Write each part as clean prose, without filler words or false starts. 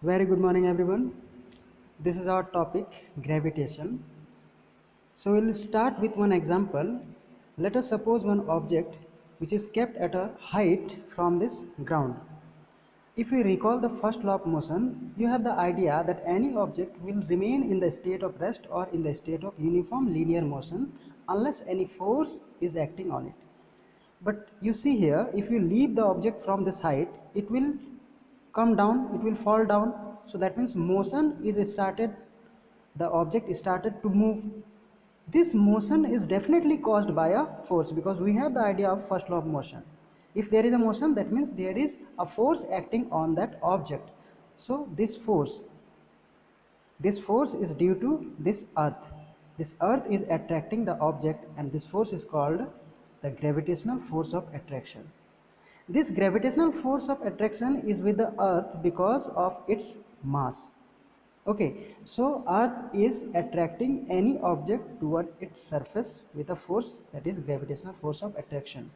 Very good morning, everyone. This is our topic gravitation. So, we'll start with one example. Let us suppose one object which is kept at a height from this ground. If we recall the first law of motion, you have the idea that any object will remain in the state of rest or in the state of uniform linear motion unless any force is acting on it. But you see here, if you leave the object from this height, it will come down, it will fall down. So that means motion is started, the object started to move. This motion is definitely caused by a force because we have the idea of first law of motion. If there is a motion, that means there is a force acting on that object. So this force is due to this earth is attracting the object, and this force is called the gravitational force of attraction. This gravitational force of attraction is with the earth because of its mass. Okay, so earth is attracting any object toward its surface with a force, that is gravitational force of attraction.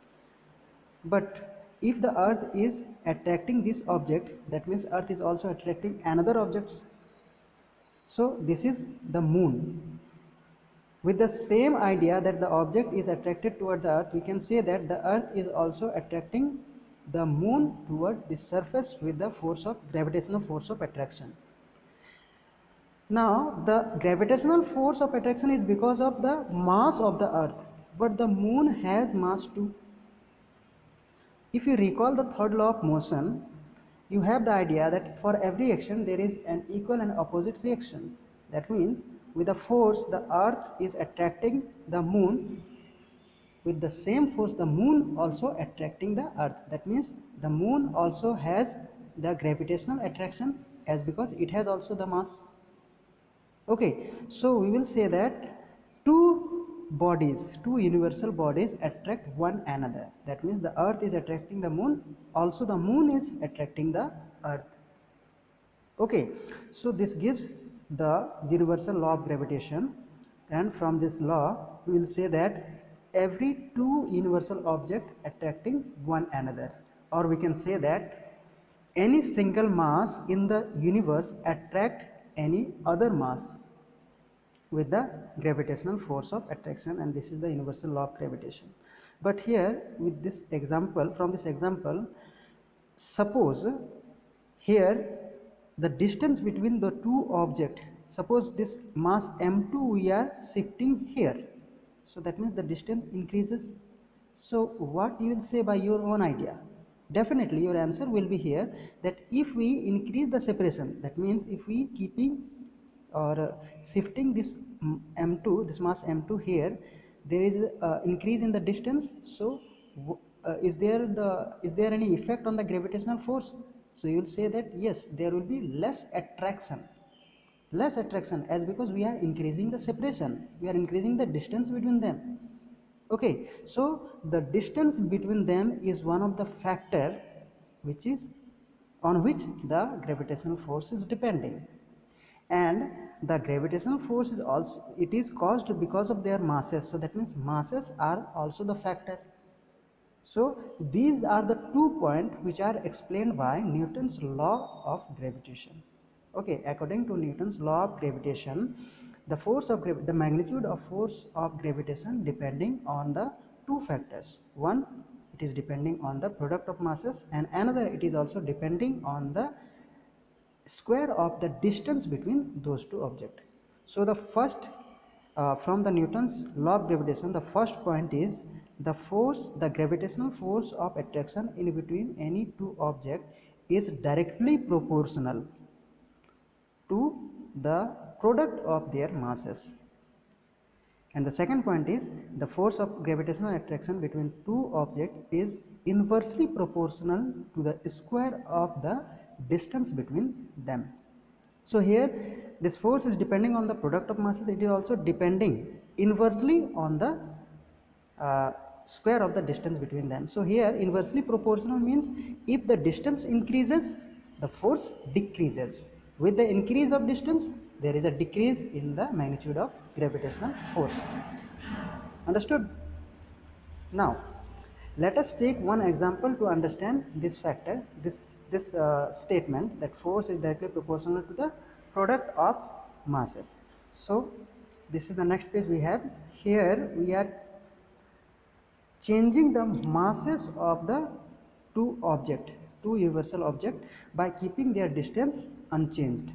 But if the earth is attracting this object, that means earth is also attracting another objects. So this is the moon. With the same idea that the object is attracted toward the earth, we can say that the earth is also attracting the moon toward the surface with the force of gravitational force of attraction. Now the gravitational force of attraction is because of the mass of the earth, but the moon has mass too. If you recall the third law of motion, you have the idea that for every action there is an equal and opposite reaction. That means with the force the earth is attracting the moon, with the same force the moon also attracting the earth. That means the moon also has the gravitational attraction as because it has also the mass. Okay, so we will say that two universal bodies attract one another. That means the earth is attracting the moon, also the moon is attracting the earth. Okay, so this gives the universal law of gravitation, and from this law we will say that every two universal object attracting one another, or we can say that any single mass in the universe attract any other mass with the gravitational force of attraction, and this is the universal law of gravitation. But here with this example, from this example, suppose here the distance between the two object, suppose this mass m2 we are shifting here, so that means the distance increases. So what you will say by your own idea? Definitely your answer will be here that if we increase the separation, that means if we keeping or shifting this m2, this mass m2 here, there is increase in the distance. So is there any effect on the gravitational force? So you will say that yes, there will be less attraction as because we are increasing the separation, we are increasing the distance between them. Okay, so the distance between them is one of the factor which is on which the gravitational force is depending, and the gravitational force is also, it is caused because of their masses. So that means masses are also the factor. So these are the 2 points which are explained by Newton's law of gravitation. Okay, according to Newton's law of gravitation, the magnitude of force of gravitation depending on the two factors. One, it is depending on the product of masses, and another, it is also depending on the square of the distance between those two objects. So the first, from the Newton's law of gravitation, the first point is the gravitational force of attraction in between any two objects is directly proportional to the product of their masses. And the second point is the force of gravitational attraction between two objects is inversely proportional to the square of the distance between them. So here this force is depending on the product of masses, it is also depending inversely on the uh, square of the distance between them. So here inversely proportional means if the distance increases, the force decreases. With the increase of distance, there is a decrease in the magnitude of gravitational force. Understood? Now Let us take one example to understand this factor, this statement that force is directly proportional to the product of masses. So this is the next page we have. Here we are changing the masses of the two universal object by keeping their distance unchanged.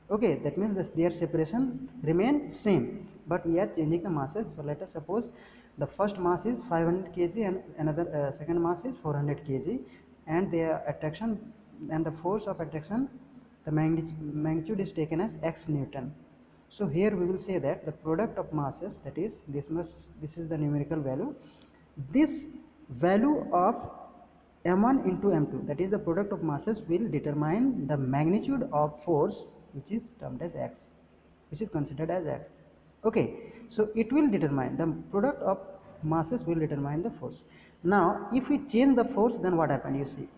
Okay, that means this, their separation remain same, but we are changing the masses. So let us suppose the first mass is 500 kg and another second mass is 400 kg, and their attraction and the force of attraction, the magnitude is taken as x Newton. So here we will say that the product of masses, that is this is the numerical value, this value of m1 into m2, that is the product of masses, will determine the magnitude of force which is termed as x, which is considered as x. Okay, so it will determine the product of masses will determine the force. Now if we change the force, then what happened? You see,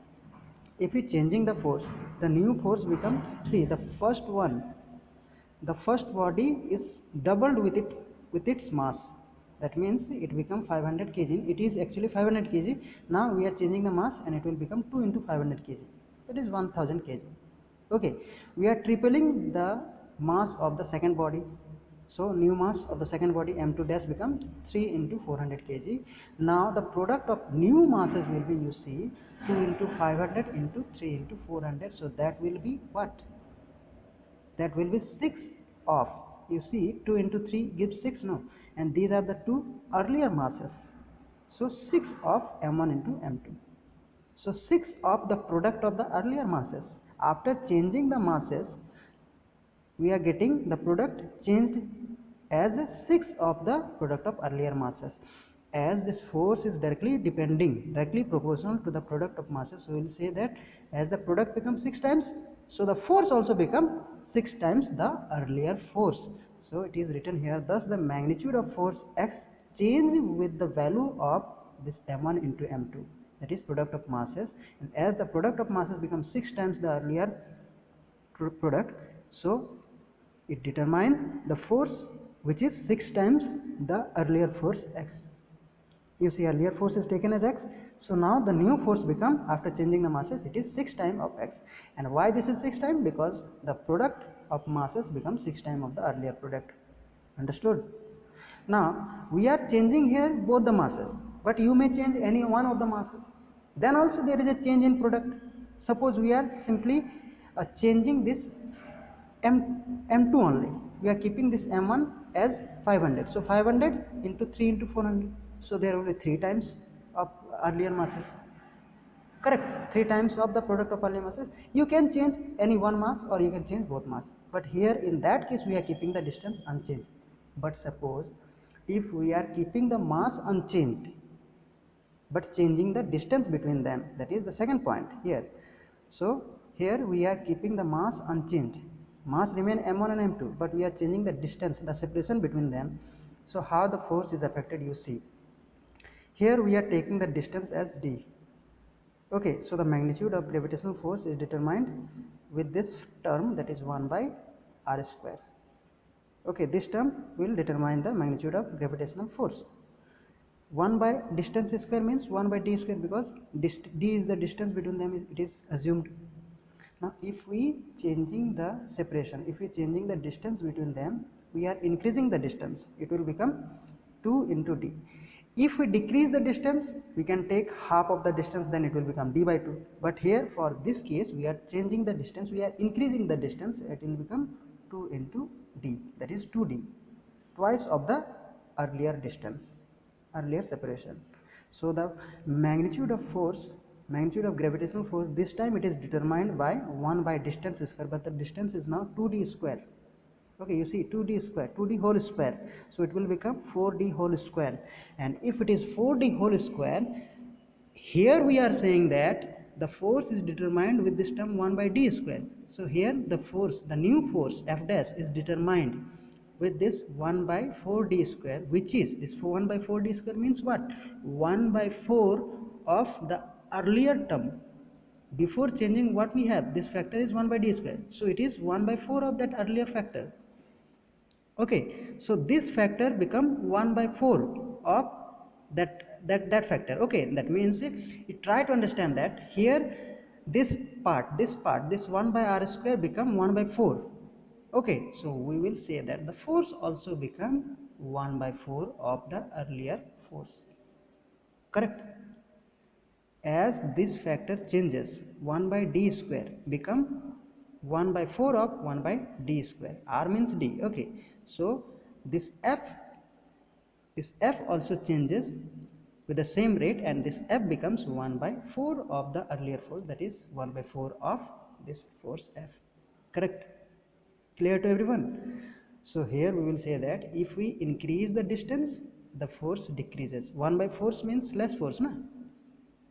if we changing the force, the new force become, see, the first body is doubled with its mass. That means it become 500 kg. It is actually 500 kg. Now we are changing the mass and it will become 2 into 500 kg, that is 1000 kg. Okay, we are tripling the mass of the second body. So new mass of the second body m2 dash become 3 into 400 kg. Now the product of new masses will be, you see, 2 into 500 into 3 into 400. So that will be what? That will be 6 of, you see, 2 into 3 gives 6, no, and these are the two earlier masses. So 6 of m1 into m2. So 6 of the product of the earlier masses. After changing the masses, we are getting the product changed as a 6 of the product of earlier masses. As this force is directly proportional to the product of masses, so we will say that as the product becomes 6 times, so the force also become 6 times the earlier force. So it is written here, thus the magnitude of force x change with the value of this m1 into m2, that is product of masses, and as the product of masses becomes 6 times the earlier product, so it determines the force which is 6 times the earlier force x. You see, earlier force is taken as x, so now the new force become, after changing the masses, it is 6 times of x. And why this is 6 times? Because the product of masses becomes 6 times of the earlier product. Understood? Now we are changing here both the masses, but you may change any one of the masses, then also there is a change in product. Suppose we are simply changing this m2 only, we are keeping this m1 as 500, so 500 into 3 into 400, so there will be 3 times of earlier masses. Correct, 3 times of the product of earlier masses. You can change any one mass or you can change both mass, but here in that case we are keeping the distance unchanged. But suppose if we are keeping the mass unchanged but changing the distance between them, that is the second point here. So here we are keeping the mass unchanged, mass remain m1 and m2, but we are changing the distance, the separation between them. So how the force is affected, you see, here we are taking the distance as d. Okay, so the magnitude of gravitational force is determined with this term, that is 1 by r square. Okay, this term will determine the magnitude of gravitational force. 1 by distance square means 1 by d square, because d is the distance between them, it is assumed. Now if we changing the separation, if we changing the distance between them, we are increasing the distance, it will become 2 into d. If we decrease the distance, we can take half of the distance, then it will become d by 2. But here for this case we are changing the distance, we are increasing the distance, it will become 2 into d, that is 2d, twice of the earlier distance, earlier separation. So the magnitude of force, magnitude of gravitational force, this time it is determined by 1 by distance square, but the distance is now 2d square. Okay, you see, 2d square, 2d whole square, so it will become 4d whole square. And if it is 4d whole square, here we are saying that the force is determined with this term 1 by d square. So here the force, the new force f dash, is determined with this 1 by 4d square, which is this 1 by 4d square means what? 1 by 4 of the earlier term. Before changing, what we have, this factor is 1 by d square, so it is 1 by 4 of that earlier factor. Okay, so this factor become 1 by 4 of that that factor. Okay, that means you try to understand that here this 1 by r square become 1 by 4. Okay, so we will say that the force also become 1 by 4 of the earlier force. Correct? As this factor changes, 1 by d square become 1 by 4 of 1 by d square. R means d. Okay, so this f also changes with the same rate, and this f becomes 1 by 4 of the earlier force, that is 1 by 4 of this force f. Correct? Clear to everyone? So here we will say that if we increase the distance, the force decreases. 1 by force means less force, na?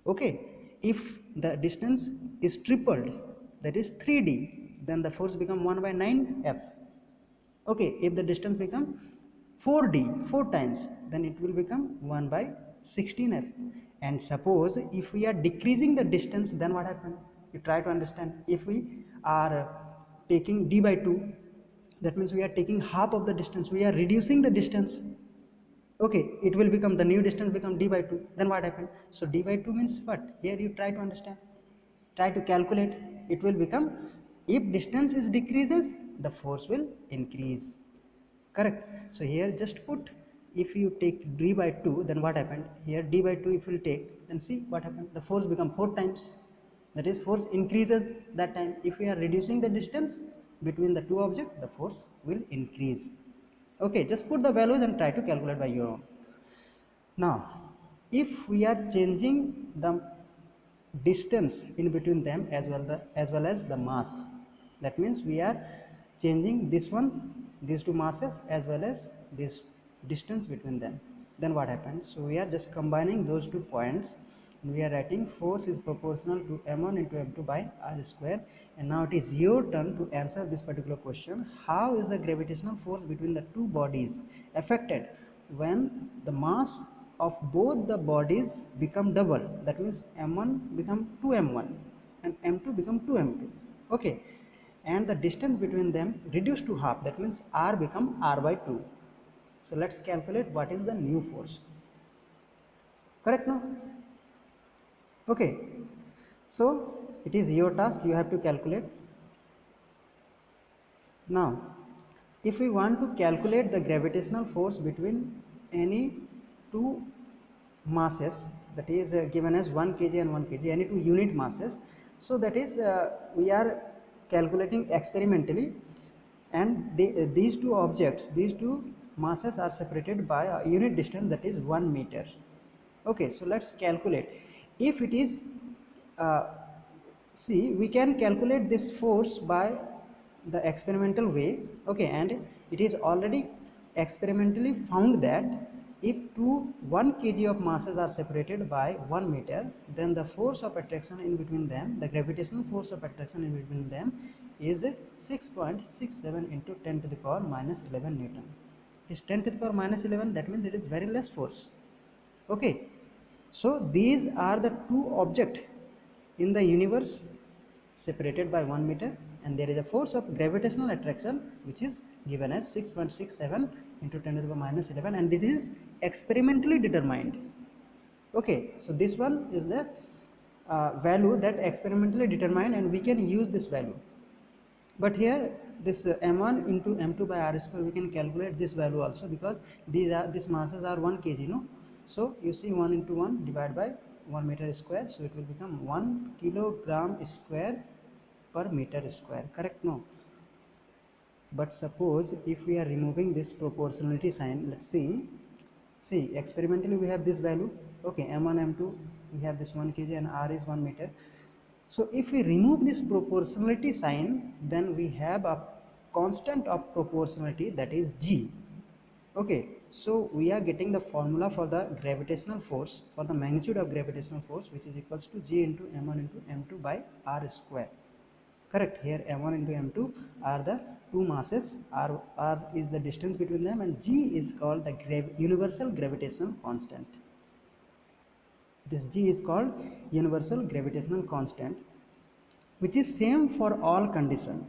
Okay, if the distance is tripled, that is 3d, then the force become 1 by 9f. Okay, if the distance become 4d, 4 times, then it will become 1 by 16f. And suppose if we are decreasing the distance, then what happened? You try to understand. If we are taking d by 2, that means we are taking half of the distance, we are reducing the distance. Okay, it will become, the new distance become d by 2. Then what happened? So d by 2 means what? Here you try to understand, try to calculate. It will become, if distance is decreases, the force will increase. Correct? So here just put, if you take d by 2, then what happened? Here d by 2 if you take, then see what happened? The force become 4 times, that is force increases that time. If we are reducing the distance between the two objects, the force will increase. Okay, just put the values and try to calculate by your own. Now, if we are changing the distance in between them as well as the mass, that means we are changing this one, these two masses, as well as this distance between them, then what happens? So we are just combining those 2 points, and we are writing force is proportional to m1 into m2 by r square. And now it is your turn to answer this particular question. How is the gravitational force between the two bodies affected when the mass of both the bodies become double? That means m1 become 2m1 and m2 become 2m2. Okay, and the distance between them reduced to half, that means r become r by 2. So let's calculate what is the new force. Correct? No? Okay, so it is your task, you have to calculate. Now, if we want to calculate the gravitational force between any two masses, that is given as 1 kg and 1 kg, any two unit masses, so that is we are calculating experimentally, and these two objects, these two masses are separated by a unit distance, that is 1 meter. Okay, so let's calculate. If it is uh, see, we can calculate this force by the experimental way. Okay, and it is already experimentally found that if 1 kg of masses are separated by 1 meter, then the force of attraction in between them, the gravitational force of attraction in between them, is 6.67 into 10 to the power minus 11 Newton. This 10 to the power minus 11, that means it is very less force. Okay, so these are the two objects in the universe separated by 1 meter, and there is a force of gravitational attraction which is given as 6.67 into 10 to the power minus 11, and it is experimentally determined. Okay, so this one is the value that experimentally determined, and we can use this value. But here this m1 into m2 by r square, we can calculate this value also, because these masses are 1 kg, no? So you see 1 into 1 divided by 1 meter square, so it will become 1 kilogram square per meter square. Correct? No? But suppose if we are removing this proportionality sign, let's see experimentally we have this value. Okay, m1 m2 we have this 1 kg and r is 1 meter. So if we remove this proportionality sign, then we have a constant of proportionality, that is g. Okay, so we are getting the formula for the gravitational force, for the magnitude of gravitational force, which is equals to g into m1 into m2 by r square. Correct? Here m1 into m2 are the two masses, r is the distance between them, and g is called the universal gravitational constant. This g is called universal gravitational constant, which is same for all condition.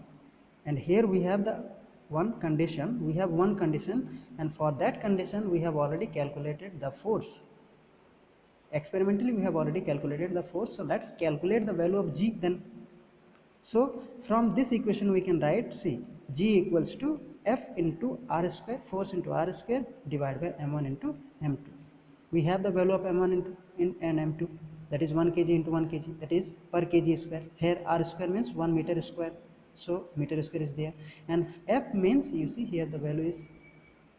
And here we have the one condition, and for that condition we have already calculated the force. Experimentally we have already calculated the force, so let's calculate the value of G then. So from this equation we can write, see, G equals to F into R square, force into R square divided by M1 into M2. We have the value of M1 into and M2, that is 1 kg into 1 kg, that is per kg square. Here R square means 1 meter square, so meter square is there, and F means, you see here the value is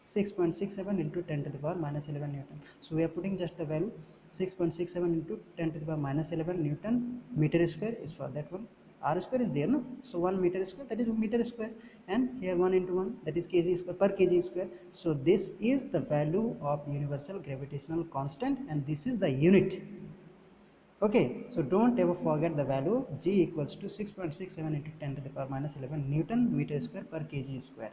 6.67 into 10 to the power minus 11 Newton. So we are putting just the value 6.67 into 10 to the power minus 11 Newton meter square is for that one. R square is there, no? So 1 meter square, that is meter square, and here 1 into 1, that is kg square per kg square. So this is the value of universal gravitational constant, and this is the unit. Okay, so don't ever forget the value. G equals to 6.67 into 10 to the power minus 11 Newton meter square per kg square.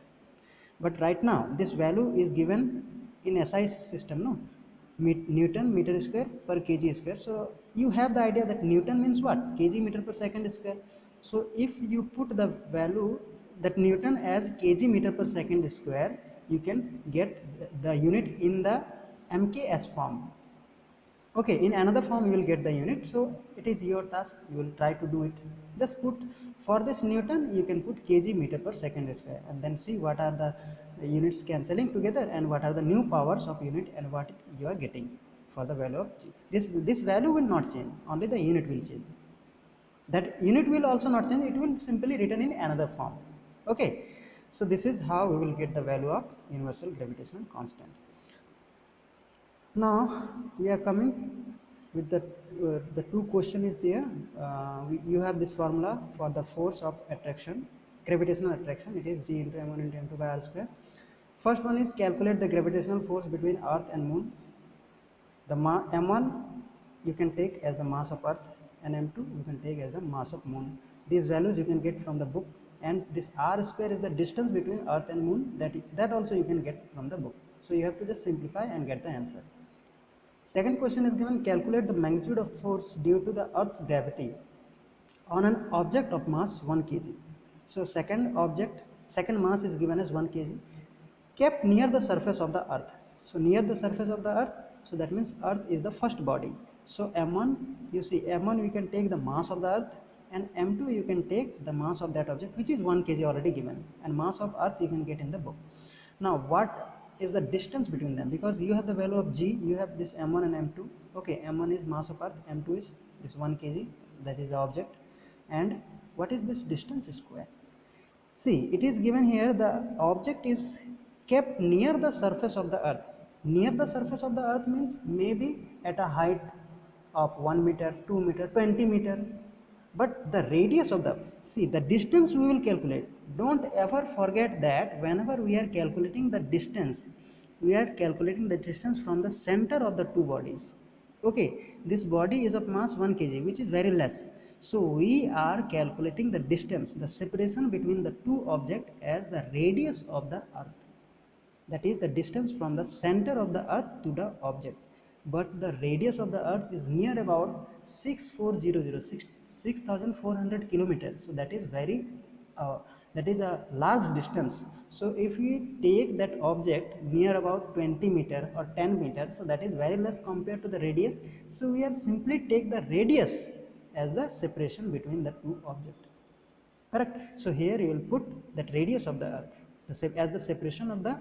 But right now this value is given in SI system, no? Newton meter square per kg square. So you have the idea that Newton means what? Kg meter per second square. So if you put the value that Newton as kg meter per second square, you can get the unit in the MKS form. Okay, in another form you will get the unit. So it is your task, you will try to do it. Just put, for this Newton you can put kg meter per second square, and then see what are the units cancelling together and what are the new powers of unit and what you are getting for the value of G. This value will not change, only the unit will change. That unit will also not change, it will simply written in another form. Okay, so this is how we will get the value of universal gravitational constant. Now we are coming with the two question is there. You have this formula for the force of attraction, gravitational attraction. It is G into M1 into M2 by R square. First one is calculate the gravitational force between Earth and Moon. The M1 you can take as the mass of Earth, and M2 you can take as the mass of Moon. These values you can get from the book, and this R square is the distance between Earth and Moon, that also you can get from the book. So you have to just simplify and get the answer. Second question is given, calculate the magnitude of force due to the Earth's gravity on an object of mass 1 kg. So second mass is given as 1 kg, kept near the surface of the Earth. So near the surface of the Earth, so that means Earth is the first body. So M1, you see M1 we can take the mass of the Earth, and M2 you can take the mass of that object, which is 1 kg already given, and mass of Earth you can get in the book. Now what is the distance between them? Because you have the value of G, you have this M1 and M2. Okay, M1 is mass of Earth, M2 is this 1 kg, that is the object. And what is this distance square? See, it is given here, the object is kept near the surface of the Earth. Near the surface of the Earth means maybe at a height of 1 meter, 2 meter, 20 meter. But the radius of the, see, the distance we will calculate. Don't ever forget that whenever we are calculating the distance, we are calculating the distance from the center of the two bodies. Okay, this body is of mass 1 kg, which is very less. So we are calculating the distance, the separation between the two objects as the radius of the Earth. That is the distance from the center of the Earth to the object. But the radius of the Earth is near about 6,400 kilometers. So that is very that is a large distance. So if we take that object near about 20 meter or 10 meter, so that is very less compared to the radius. So we are simply take the radius as the separation between the two objects. Correct. So here you will put that radius of the Earth as the separation of the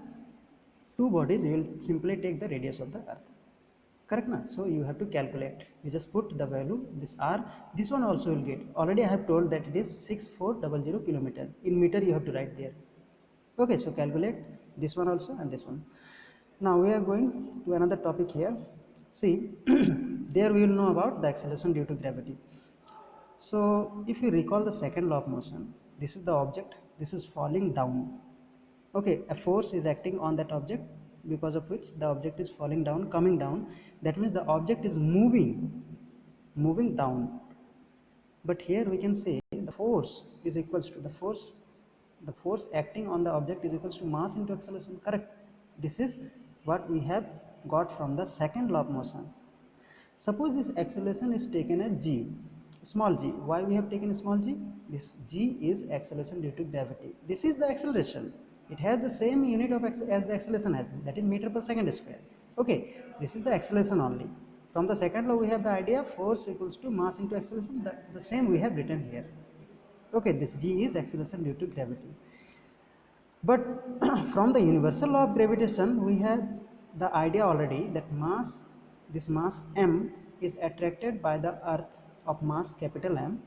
two bodies. You will simply take the radius of the Earth. Correct na? So you have to calculate, you just put the value, this R, this one also will get, already I have told that it is 6400 kilometer, in meter you have to write there. Okay, so calculate this one also and this one. Now we are going to another topic here. See, there we will know about the acceleration due to gravity. So if you recall the second law of motion, this is the object, this is falling down. Okay, a force is acting on that object, because of which the object is falling down, coming down. That means the object is moving down. But here we can say the force is equals to the force acting on the object is equals to mass into acceleration. Correct. This is what we have got from the second law of motion. Suppose this acceleration is taken as g, small g. Why we have taken small g? This g is acceleration due to gravity. This is the acceleration. It has the same unit of as the acceleration has, that is meter per second square. Okay, this is the acceleration only. From the second law we have the idea force equals to mass into acceleration, the same we have written here. Okay, this g is acceleration due to gravity. But from the universal law of gravitation we have the idea already that mass, this mass m is attracted by the earth of mass capital M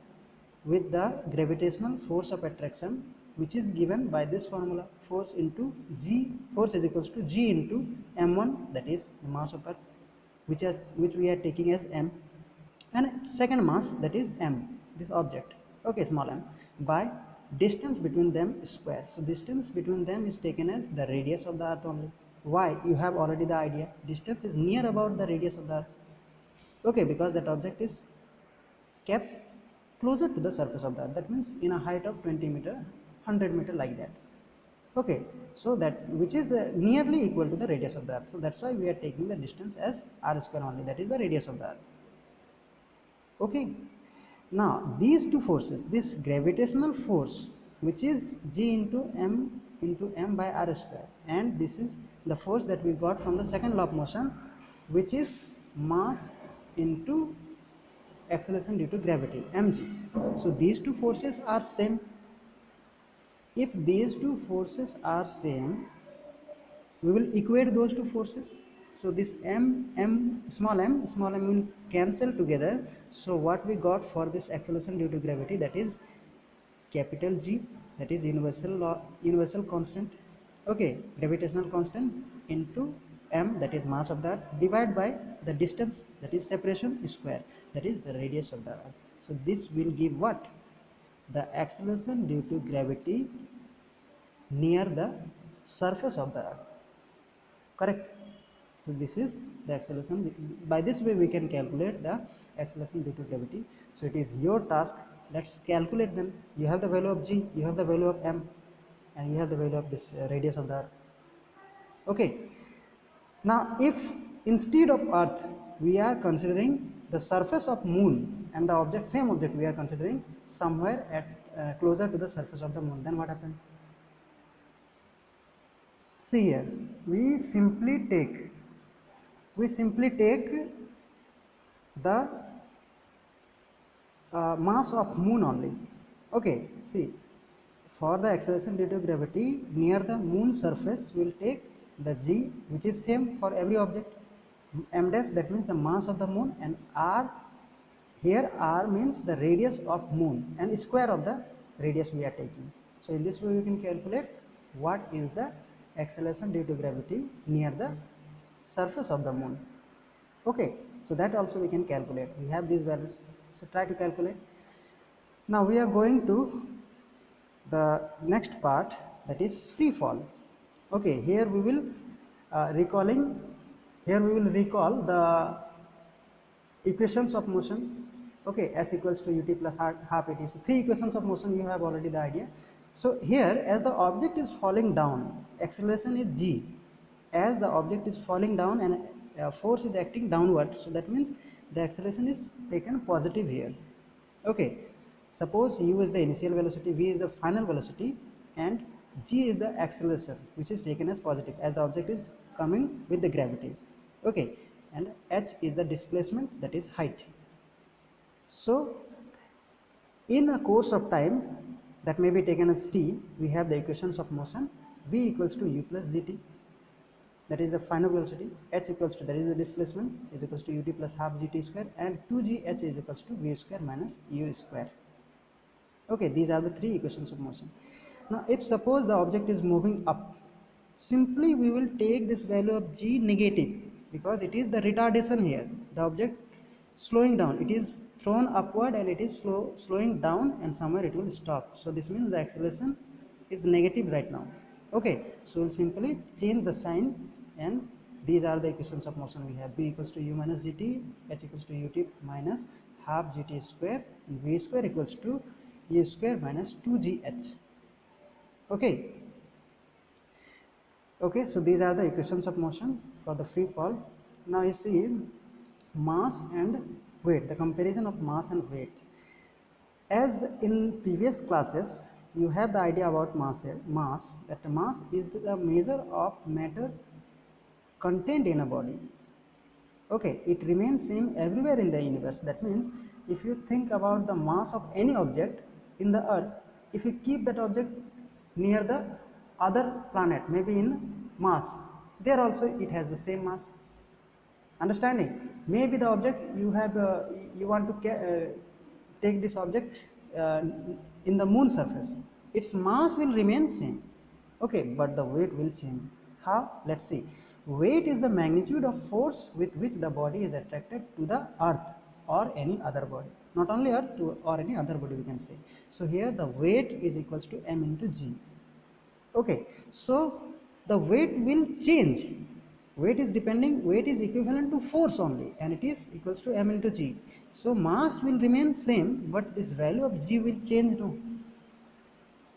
with the gravitational force of attraction, which is given by this formula, force into g, force is equals to g into m1, that is the mass of earth, which we are taking as m, and second mass, that is m, this object, okay, small m, by distance between them square. So distance between them is taken as the radius of the earth only. Why? You have already the idea, distance is near about the radius of the earth. Okay, because that object is kept closer to the surface of the earth, that means in a height of 20 meter, 100 meter, like that. Okay, so that which is nearly equal to the radius of the earth. So that's why we are taking the distance as r square only, that is the radius of the earth. Okay, now these two forces, this gravitational force which is g into m by r square, and this is the force that we got from the second law of motion, which is mass into acceleration due to gravity, mg. So these two forces are same. If these two forces are same, we will equate those two forces. So this small m will cancel together. So what we got for this acceleration due to gravity, that is capital G, that is universal law, universal constant, okay, gravitational constant, into m, that is mass of the earth, divided by the distance, that is separation square, that is the radius of the earth. So this will give what? The acceleration due to gravity near the surface of the earth. Correct? So this is the acceleration. By this way we can calculate the acceleration due to gravity. So it is your task. Let's calculate them. You have the value of g, you have the value of m, and you have the value of this radius of the earth. Okay, now if instead of earth we are considering the surface of moon, and the object, same object we are considering somewhere at closer to the surface of the moon, then what happened? See here, we simply take the mass of moon only. Okay, see, for the acceleration due to gravity near the moon surface, we will take the g, which is same for every object, m dash, that means the mass of the moon, and r, here r means the radius of moon and square of the radius we are taking. So in this way we can calculate what is the acceleration due to gravity near the surface of the moon. Okay, so that also we can calculate. We have these values, so try to calculate. Now we are going to the next part, that is free fall. Okay, here we will recall the equations of motion. Okay, s equals to ut plus half at. So three equations of motion, you have already the idea. So here, as the object is falling down, acceleration is g. As the object is falling down and force is acting downward, so that means the acceleration is taken positive here. Okay, suppose u is the initial velocity, v is the final velocity, and g is the acceleration, which is taken as positive as the object is coming with the gravity. Okay, and h is the displacement, that is height. So in a course of time that may be taken as t, we have the equations of motion, v equals to u plus gt, that is the final velocity, h equals to, that is the displacement, is equals to ut plus half gt square, and 2gh is equals to v square minus u square. Okay, these are the three equations of motion. Now if suppose the object is moving up, simply we will take this value of g negative, because it is the retardation here, the object slowing down, it is thrown upward and it is slowing down, and somewhere it will stop. So this means the acceleration is negative right now. Okay, so we'll simply change the sign, and these are the equations of motion we have. V equals to u minus gt, h equals to ut minus half gt square, and v square equals to u square minus 2gh. Okay, okay, so these are the equations of motion for the free fall. Now you see mass and weight, the comparison of mass and weight. As in previous classes, you have the idea about mass here. That mass is the measure of matter contained in a body. Okay, it remains same everywhere in the universe. That means if you think about the mass of any object in the earth, if you keep that object near the other planet, maybe in Mars, there also it has the same mass. Understanding? Maybe the object you have you want to take this object uh, in the moon surface, its mass will remain same. Okay, but the weight will change. How? Let's see. Weight is the magnitude of force with which the body is attracted to the earth or any other body. Not only earth, to or any other body we can say. So here the weight is equals to m into g. Okay, so the weight will change. Weight is depending, weight is equivalent to force only, and it is equals to m into g. So mass will remain same, but this value of g will change. No,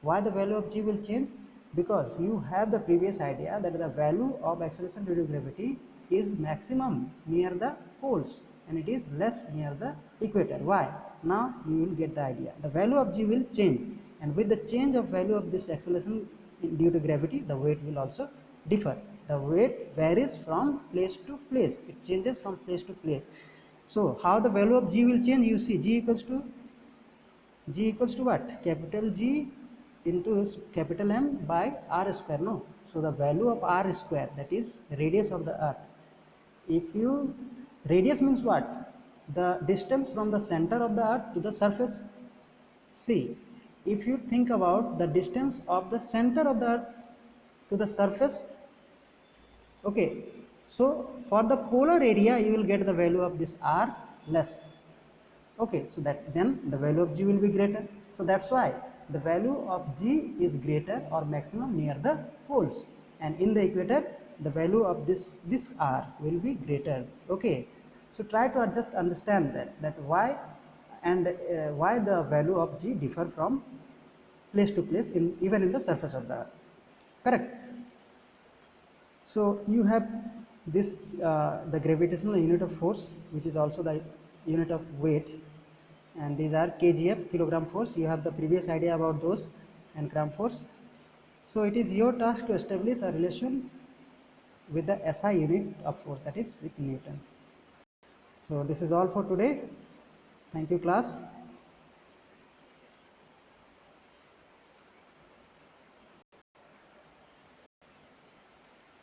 why the value of g will change? Because you have the previous idea that the value of acceleration due to gravity is maximum near the poles and it is less near the equator. Why? Now you will get the idea. The value of g will change, and with the change of value of this acceleration due to gravity, the weight will also differ. The weight varies from place to place, it changes from place to place. So how the value of g will change? You see, g equals to what? Capital G into capital M by r square. No, so the value of r square, that is radius of the earth. If you, radius means what? The distance from the center of the earth to the surface. See, if you think about the distance of the center of the earth to the surface, okay, so for the polar area you will get the value of this r less. Okay, so that then the value of g will be greater. So that's why the value of g is greater or maximum near the poles, and in the equator the value of this r will be greater. Okay, so try to just understand that why, and why the value of g differ from place to place in even in the surface of the earth. Correct? So you have this the gravitational unit of force, which is also the unit of weight, and these are kgf, kilogram force. You have the previous idea about those, and gram force. So it is your task to establish a relation with the SI unit of force, that is with Newton. So this is all for today. Thank you, class.